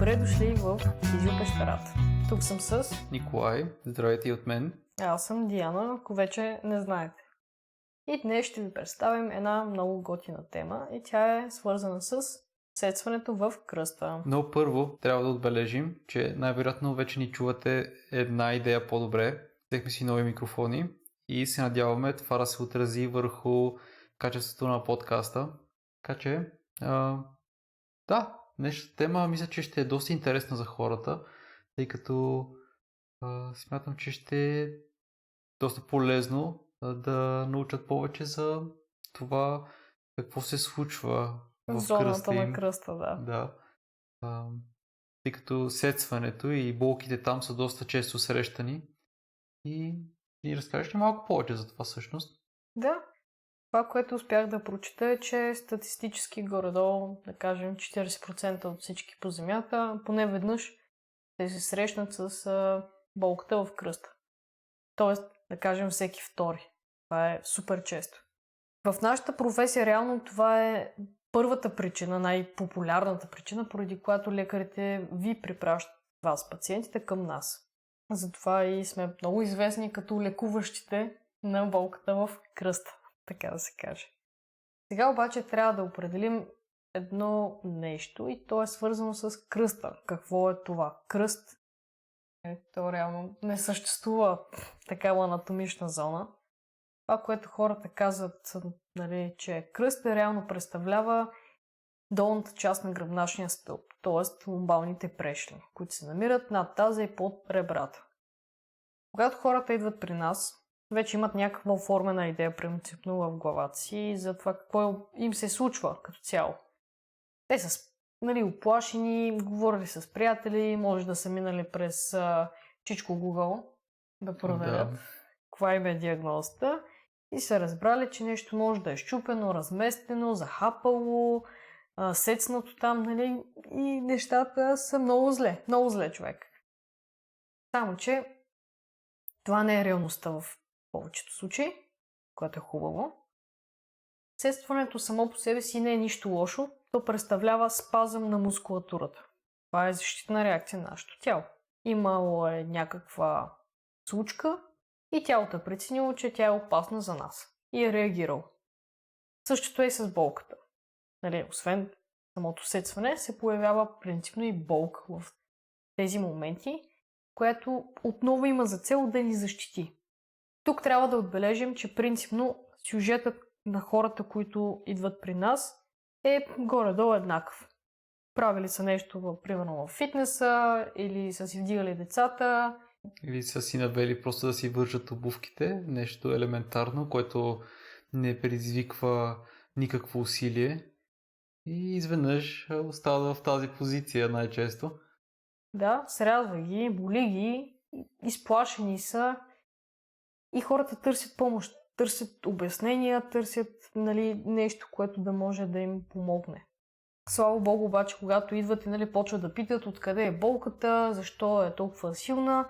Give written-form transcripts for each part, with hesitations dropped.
Добре дошли в Физиопещерата. Тук съм с Николай, здравейте и от мен. Аз съм Диана, ако вече не знаете. И днес ще ви представим една много готина тема и тя е свързана с сецването в кръста. Но първо трябва да отбележим, че най-вероятно вече ни чувате една идея по-добре. Взехме си нови микрофони и се надяваме това да се отрази върху качеството на подкаста. Така че, днешната тема мисля, че ще е доста интересна за хората, тъй като смятам, че ще е доста полезно да научат повече за това какво се случва в Зоната кръста им. на кръста, да. Да. Тъй като сецването и болките там са доста често срещани. И ни разкажеш ли малко повече за това всъщност? Да. Това, което успях да прочета е, че статистически горе-долу, да кажем 40% от всички по земята, поне веднъж се срещнат с болката в кръста. Тоест, да кажем всеки втори. Това е супер често. В нашата професия реално това е първата причина, най-популярната причина, поради която лекарите ви препращат вас, пациентите, към нас. Затова и сме много известни като лекуващите на болката в кръста, така да се каже. Сега обаче трябва да определим едно нещо и то е свързано с кръста. Какво е това? Кръст. То реално не съществува такава анатомична зона. Това, което хората казват, нали, че кръст реално представлява долната част на гръбначния стълб, т.е. ломбалните прешни, които се намират над таза и под ребрата. Когато хората идват при нас, вече имат някаква оформена идея принципно в главата си за това какво им се случва като цяло. Те са уплашени, говорили с приятели, може да са минали през чичко Google да проверят каква им е диагнозата и са разбрали, че нещо може да е щупено, разместено, захапало, сецнато там, нали, и нещата са много зле човек. Само, че това не е реалността в повечето случаи, което е хубаво. Сецването само по себе си не е нищо лошо, то представлява спазъм на мускулатурата. Това е защитна реакция на нашето тяло. Имало е някаква случка и тялото е преценило, че тя е опасна за нас и е реагирало. Същото е и с болката. Нали, освен самото сецване, се появява принципно и болка в тези моменти, което отново има за цел да ни защити. Тук трябва да отбележим, че принципно сюжетът на хората, които идват при нас, е горе-долу еднакъв. Правили са нещо, примерно в фитнеса, или са си вдигали децата. Или са си навели просто да си вържат обувките, нещо елементарно, което не предизвиква никакво усилие. И изведнъж остава в тази позиция най-често. Да, срязва ги, боли ги, изплашени са и хората търсят помощ, търсят обяснения, търсят нещо, което да може да им помогне. Слава Богу, обаче, когато идват и почват да питат откъде е болката, защо е толкова силна,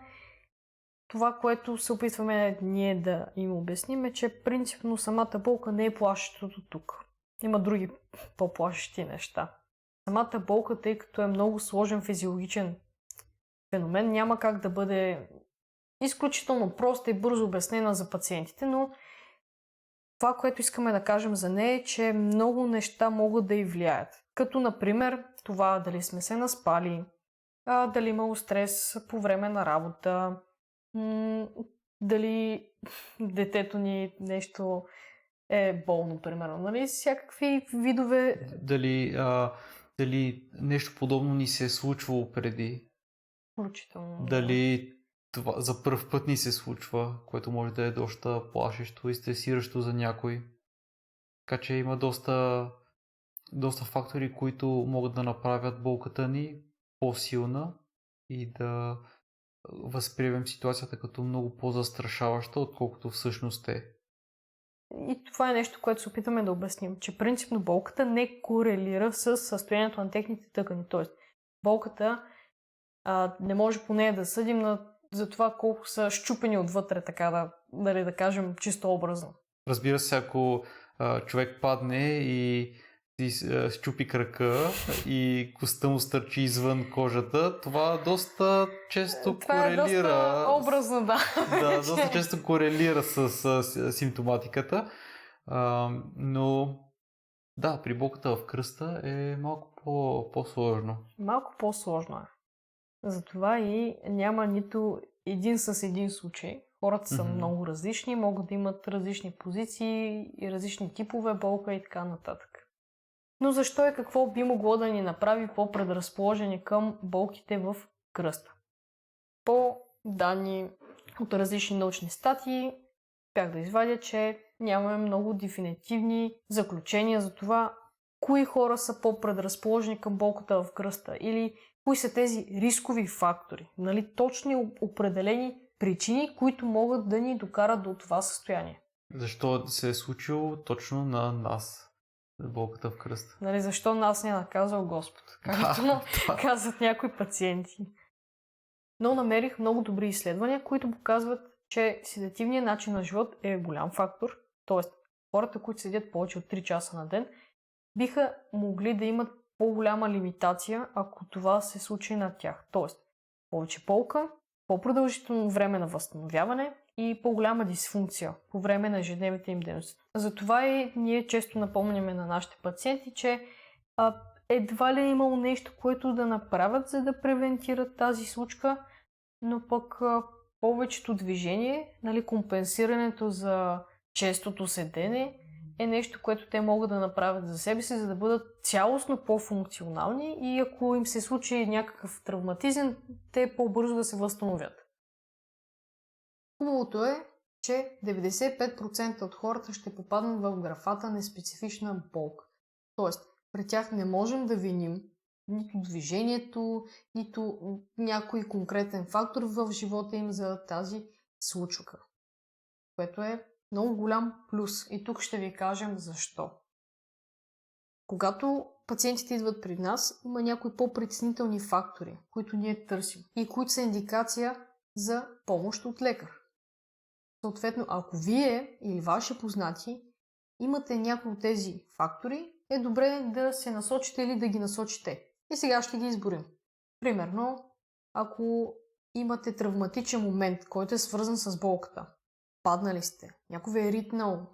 това, което се опитваме ние да им обясним е, че принципно самата болка не е плашещото тук. Има други по-плашещи неща. Самата болка, тъй като е много сложен физиологичен феномен, няма как да бъде изключително проста и бързо обяснена за пациентите, но това, което искаме да кажем за нея е, че много неща могат да й влияят. Като, например, това дали сме се наспали, дали имало стрес по време на работа, дали детето ни нещо е болно, примерно. Нали? Всякакви видове... Дали нещо подобно ни се е случвало преди. Включително. Дали това за пръв път ни се случва, което може да е доста плашещо и стресиращо за някой. Така че има доста фактори, които могат да направят болката ни по-силна и да възприемем ситуацията като много по-застрашаваща, отколкото всъщност е. И това е нещо, което се опитаме да обясним, че принципно болката не корелира с състоянието на техните тъкани. Тоест, болката не може по нея да съдим за това колко са щупени отвътре, така да кажем чисто образно. Разбира се, ако човек падне и си счупи крака и костта му стърчи извън кожата, това доста често Това е доста образно, да. Да, доста често корелира с симптоматиката. Но да, при болката в кръста е малко по-сложно. Малко по-сложно е. Затова и няма нито един с един случай. Хората са много различни, могат да имат различни позиции и различни типове болка и така нататък. Но защо и какво би могло да ни направи по-предразположени към болките в кръста? По данни от различни научни статии, бях да извадя, че нямаме много дефинитивни заключения за това, кои хора са по-предразположени към болката в кръста или кои са тези рискови фактори, нали, точни определени причини, които могат да ни докарат до това състояние. Защо се е случило точно на нас болката в кръста? Нали, защо нас не е наказал Господ, както казват някои пациенти. Но намерих много добри изследвания, които показват, че седативният начин на живот е голям фактор, т.е. хората, които седят повече от 3 часа на ден, биха могли да имат по-голяма лимитация, ако това се случи на тях. Т.е. повече болка, по-продължително време на възстановяване и по-голяма дисфункция по време на ежедневните им дейности. Затова и ние често напомняме на нашите пациенти, че едва ли е имало нещо, което да направят, за да превентират тази случка, но пък повечето движение, нали, компенсирането за честото седене е нещо, което те могат да направят за себе си, за да бъдат цялостно по-функционални и ако им се случи някакъв травматизъм, те по-бързо да се възстановят. Хубавото е, че 95% от хората ще попаднат в графата неспецифична болка. Тоест, при тях не можем да виним нито движението, нито някой конкретен фактор в живота им за тази случка. Което е много голям плюс. И тук ще ви кажем защо. Когато пациентите идват при нас, има някои по-притеснителни фактори, които ние търсим и които са индикация за помощ от лекар. Съответно, ако вие или ваши познати имате някои от тези фактори, е добре да се насочите или да ги насочите. И сега ще ги изборим. Примерно, ако имате травматичен момент, който е свързан с болката, паднали сте, някой ви е ритнал,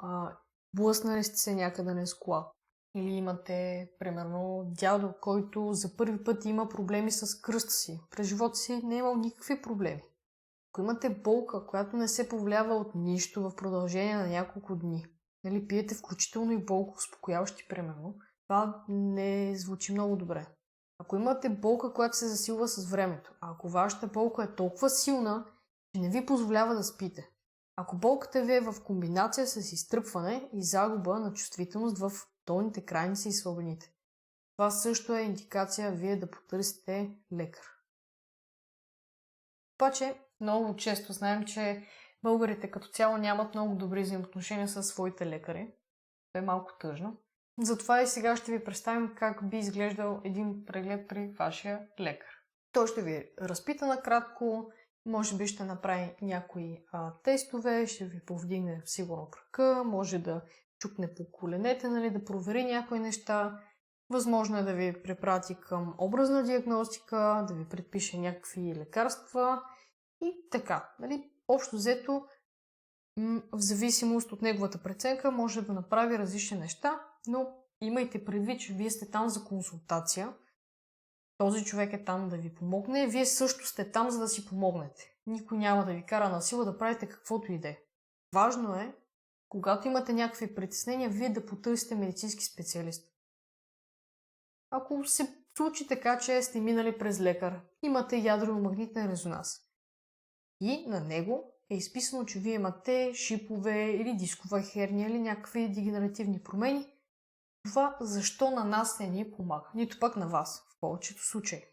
блъснали сте се някъде с кола, или имате, примерно, дядо, който за първи път има проблеми с кръста си. През живота си не е имал никакви проблеми. Ако имате болка, която не се повлиява от нищо в продължение на няколко дни, нали, пиете включително и болко успокояващи, примерно, това не звучи много добре. Ако имате болка, която се засилва с времето, а ако вашата болка е толкова силна, че не ви позволява да спите, ако болката ви е в комбинация с изтръпване и загуба на чувствителност в долните крайници и слабините, това също е индикация вие да потърсите лекар. Обаче, много често знаем, че българите като цяло нямат много добри взаимоотношения със своите лекари. Това е малко тъжно. Затова и сега ще ви представим как би изглеждал един преглед при вашия лекар. Той ще ви разпита накратко, може би ще направи някои тестове, ще ви повдигне сигурно крака, може да чукне по коленете, нали, да провери някои неща. Възможно е да ви препрати към образна диагностика, да ви предпише някакви лекарства и така. Нали. Общо взето, в зависимост от неговата преценка, може да направи различни неща, но имайте предвид, че вие сте там за консултация. Този човек е там да ви помогне. Вие също сте там, за да си помогнете. Никой няма да ви кара на сила да правите каквото и да е. Важно е, когато имате някакви притеснения, вие да потърсите медицински специалист. Ако се случи така, че сте минали през лекар, имате ядрено-магнитен резонанс и на него е изписано, че вие имате шипове или дискова херния или някакви дегенеративни промени, това защо на нас не ни помага, нито пък на вас в повечето случаи.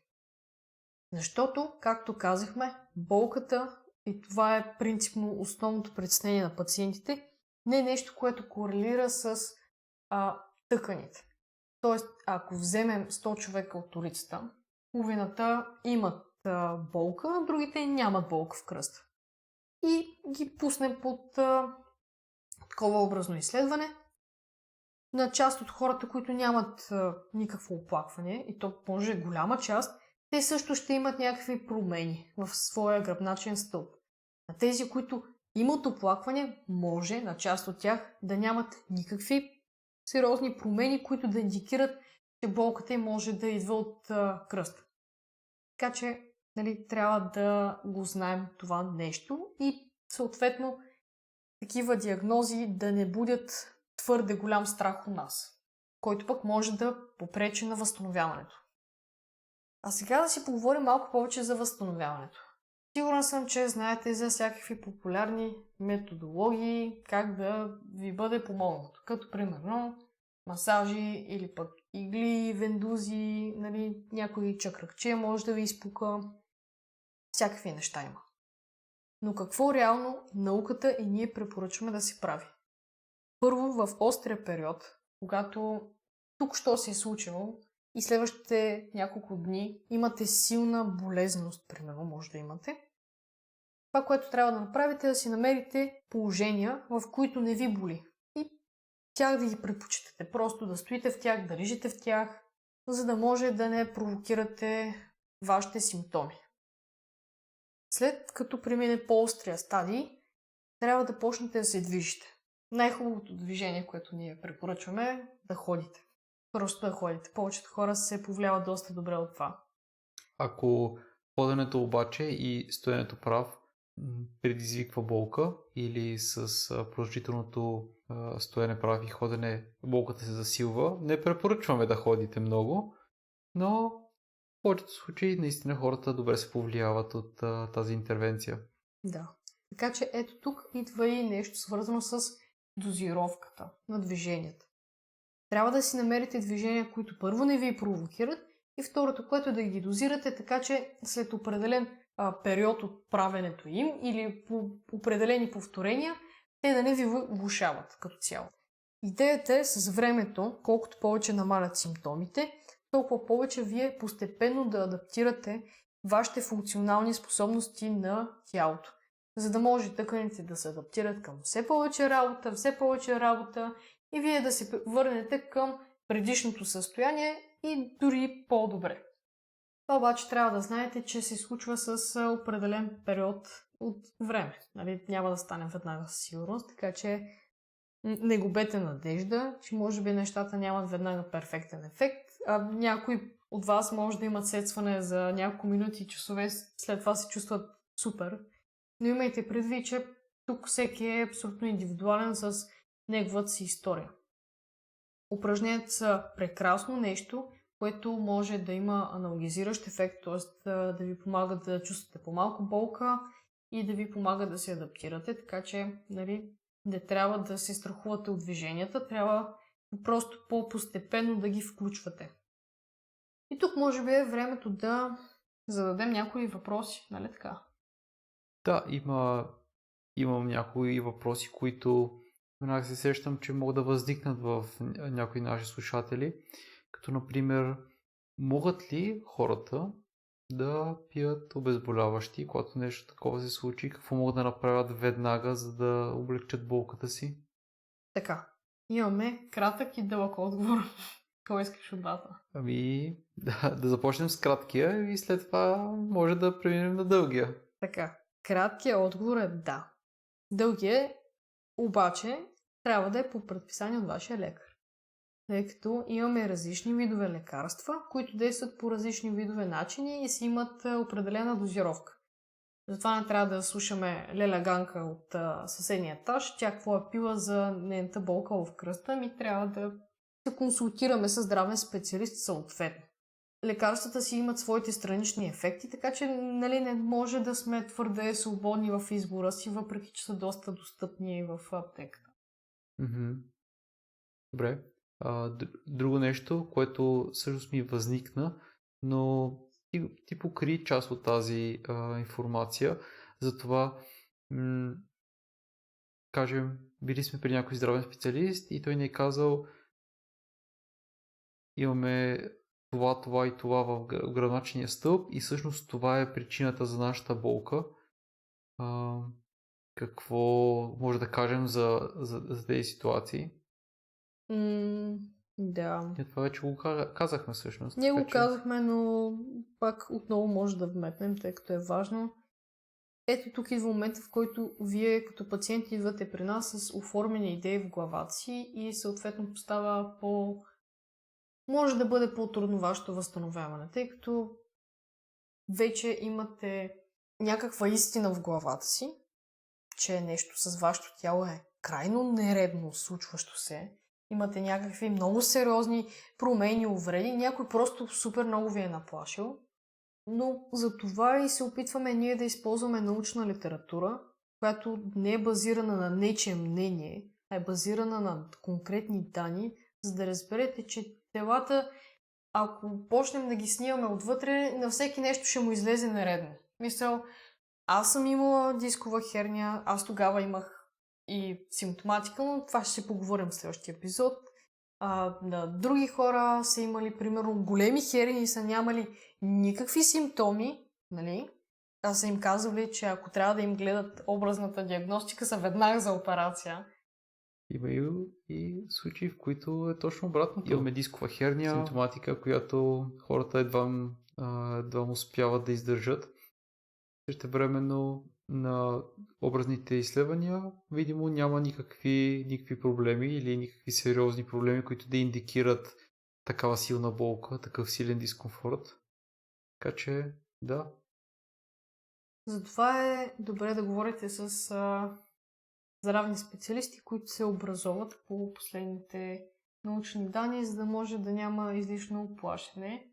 Защото, както казахме, болката, и това е принципно основното притеснение на пациентите, не е нещо, което корелира с тъканите. Тоест, ако вземем 100 човека от улицата, половината имат болка, а другите нямат болка в кръста. И ги пуснем под такова образно изследване, на част от хората, които нямат никакво оплакване, и то може голяма част, те също ще имат някакви промени в своя гръбначен стълб. На тези, които имат оплакване, може на част от тях да нямат никакви сериозни промени, които да индикират, че болката им може да идва от кръста. Така че трябва да го знаем това нещо и съответно такива диагнози да не будят твърде голям страх у нас, който пък може да попречи на възстановяването. А сега да си поговорим малко повече за възстановяването. Сигурен съм, че знаете за всякакви популярни методологии, как да ви бъде помогнато. Като примерно масажи или пък игли, вендузи, някой чакръкче може да ви изпука. Всякакви неща има. Но какво реално науката и ние препоръчваме да се прави? Първо, в острия период, когато тук що се е случило и следващите няколко дни имате силна болезненост, примерно, може да имате, това, което трябва да направите, е да си намерите положения, в които не ви боли. И тях да ги предпочитате. Просто да стоите в тях, да лежите в тях, за да може да не провокирате вашите симптоми. След като премине по-острия стадий, трябва да почнете да се движите. Най-хубавото движение, което ние препоръчваме, е да ходите. Просто да ходите. Повечето хора се повлияват доста добре от това. Ако ходенето обаче и стоенето прав предизвиква болка или с продължителното стоене прав и ходене болката се засилва, не препоръчваме да ходите много, но в повечето случаи наистина хората добре се повлияват от тази интервенция. Да. Така че ето тук идва и нещо свързано с дозировката на движенията. Трябва да си намерите движения, които първо не ви провокират и второто, което е да ги дозирате, така че след определен период от правенето им или по определени повторения, те да не ви влошават като цяло. Идеята е с времето, колкото повече намалят симптомите, толкова повече вие постепенно да адаптирате вашите функционални способности на тялото, за да може тъканите да се адаптират към все повече работа и вие да се върнете към предишното състояние и дори по-добре. Това обаче трябва да знаете, че се случва с определен период от време. Няма да стане веднага със сигурност, така че не губете надежда, че може би нещата нямат веднага перфектен ефект. Някои от вас може да имат сетване за няколко минути и часове, след това се чувстват супер. Но имайте предвид, че тук всеки е абсолютно индивидуален с неговата си история. Упражненията са прекрасно нещо, което може да има аналгезиращ ефект, т.е. да ви помага да чувствате по-малко болка и да ви помага да се адаптирате, така че не трябва да се страхувате от движенията, трябва просто по-постепенно да ги включвате. И тук може би е времето да зададем някои въпроси, нали така? Да, имам някои въпроси, които веднага се сещам, че могат да възникнат в някои наши слушатели, като например, могат ли хората да пият обезболяващи, когато нещо такова се случи, какво могат да направят веднага, за да облегчат болката си? Така, имаме кратък и дълъг отговор. Кой искаш от двата? Да започнем с краткия и след това може да преминем на дългия. Така, краткият отговор е да. Дългият обаче трябва да е по предписание от вашия лекар. Тъй като имаме различни видове лекарства, които действат по различни видове начини и си имат определена дозировка. Затова не трябва да слушаме Леля Ганка от съседния етаж, тя какво е пила за нейната болка в кръста, ми трябва да се консултираме с здравен специалист съответно. Лекарствата си имат своите странични ефекти, така че не може да сме твърде свободни в избора си, въпреки че са доста достъпни в аптеката. Добре. Друго нещо, което всъщност ми възникна, но ти покри част от тази информация, затова кажем, били сме при някой здравен специалист и той ни е казал, имаме това и това в гръбначния стълб и всъщност това е причината за нашата болка. Какво може да кажем за тези ситуации? Да. И това вече го казахме всъщност. Ние така го че- казахме, но пак отново може да вметнем, тъй като е важно. Ето тук идва момента, в който вие като пациент идвате при нас с оформени идеи в главата си и съответно постава може да бъде по-трудно вашето възстановяване, тъй като вече имате някаква истина в главата си, че нещо с вашето тяло е крайно нередно случващо се. Имате някакви много сериозни промени, увреди, някой просто супер много ви е наплашил. Но за това и се опитваме ние да използваме научна литература, която не е базирана на нечие мнение, а е базирана на конкретни данни, за да разберете, че телата, ако почнем да ги снимаме отвътре, на всеки нещо ще му излезе нередно. Мисъл, аз съм имала дискова херния, аз тогава имах и симптоматика, но това ще си поговорим в следващия епизод. На други хора са имали, примерно, големи херни и са нямали никакви симптоми, нали? А са им казали, че ако трябва да им гледат образната диагностика, са веднага за операция. Има и случаи, в които е точно обратното. Имаме дискова херния, симптоматика, която хората едва успяват да издържат. Същевременно на образните изследвания, видимо, няма никакви проблеми или никакви сериозни проблеми, които да индикират такава силна болка, такъв силен дискомфорт. Така че, да. Затова е добре да говорите с здравни специалисти, които се образоват по последните научни данни, за да може да няма излишно плашене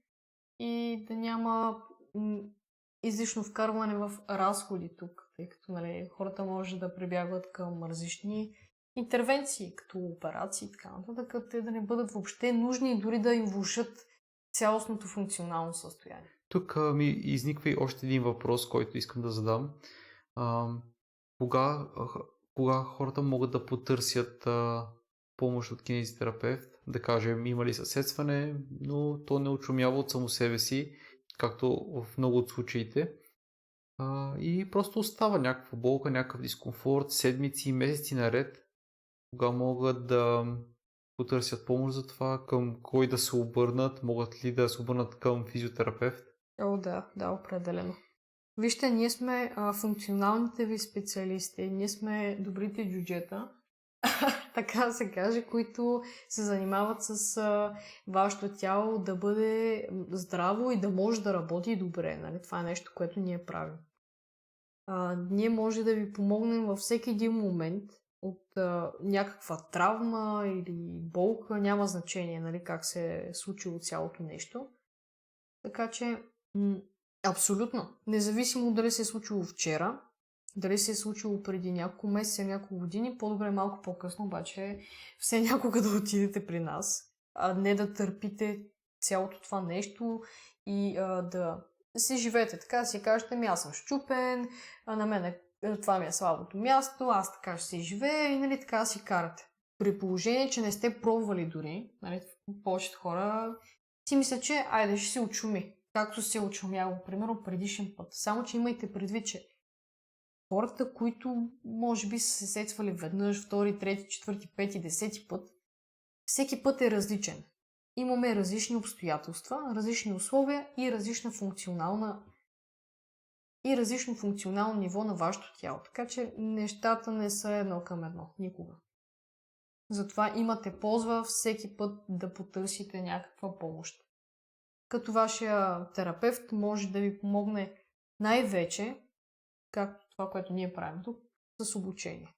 и да няма излишно вкарване в разходи тук, тъй като нали, хората може да прибягват към различни интервенции, като операции и така нататък, те да не бъдат въобще нужни и дори да им влошат цялостното функционално състояние. Тук ми изниква и още един въпрос, който искам да задам. Кога хората могат да потърсят помощ от кинезитерапевт, да кажем има ли съседстване, но то не очумява от само себе си, както в много от случаите. И просто остава някаква болка, някакъв дискомфорт, седмици, месеци наред, кога могат да потърсят помощ за това, към кой да се обърнат, могат ли да се обърнат към физиотерапевт? Да, определено. Вижте, ние сме функционалните ви специалисти, ние сме добрите джуджета, така да се каже, които се занимават с вашето тяло да бъде здраво и да може да работи добре. Нали? Това е нещо, което ние правим. Ние може да ви помогнем във всеки един момент от някаква травма или болка, няма значение нали, как се е случило цялото нещо. Така че, абсолютно, независимо дали се е случило вчера, дали се е случило преди няколко месеца, няколко години, по-добре малко по-късно, обаче все някога да отидете при нас, а не да търпите цялото това нещо и да си живеете така, да си кажете, аз съм щупен, на мен това ми е слабото място, аз така ще си живея и нали, така си карате. При положение, че не сте пробвали дори, нали, повечето хора си мисля, че айде ще се очуми, както се е очумяло, примерно предишен път. Само, че имайте предвид, че хората, които може би са се сетвали веднъж, втори, трети, четвърти, пети, десети път, всеки път е различен. Имаме различни обстоятелства, различни условия и различно функционално ниво на вашето тяло. Така че нещата не са едно към едно, никога. Затова имате полза всеки път да потърсите някаква помощ. Като вашия терапевт може да ви помогне най-вече, както това, което ние правим тук, с обучение.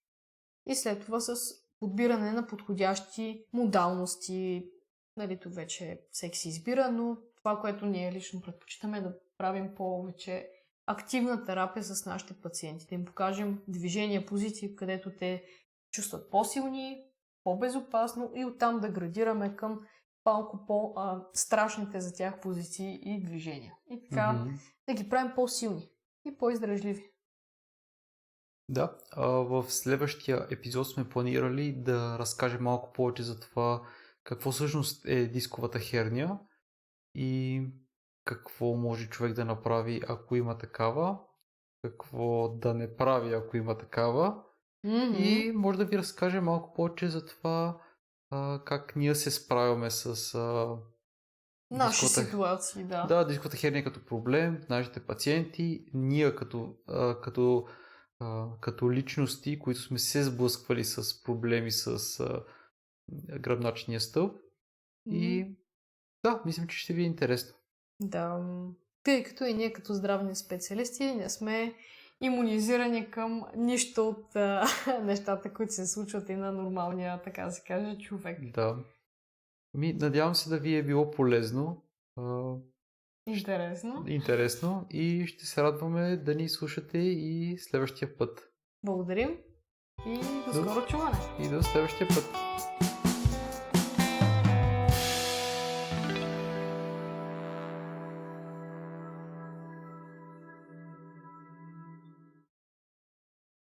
И след това с подбиране на подходящи модалности. Нали, тук вече всеки си избира, но това, което ние лично предпочитаме е да правим повече активна терапия с нашите пациенти. Да им покажем движения, позиции, където те чувстват по-силни, по-безопасно и оттам да градираме към малко по-страшните за тях позиции и движения. И така да ги правим по-силни и по-издръжливи. Да, в следващия епизод сме планирали да разкажем малко повече за това какво всъщност е дисковата херния и какво може човек да направи, ако има такава, какво да не прави, ако има такава. И може да ви разкажем малко повече за това как ние се справяме с Наши дисковата, ситуации, да. да, дисковата херния като проблем, нашите пациенти, ние като личности, които сме се сблъсквали с проблеми с гръбначния стълб. И да, мисля, че ще ви е интересно. Да, тъй като и ние като здравни специалисти не сме имунизирани към нищо от нещата, които се случват и на нормалния, така да се каже, човек. Да. Надявам се да ви е било полезно, Интересно. интересно и ще се радваме да ни слушате и следващия път. Благодарим и до скоро чуване! И до следващия път.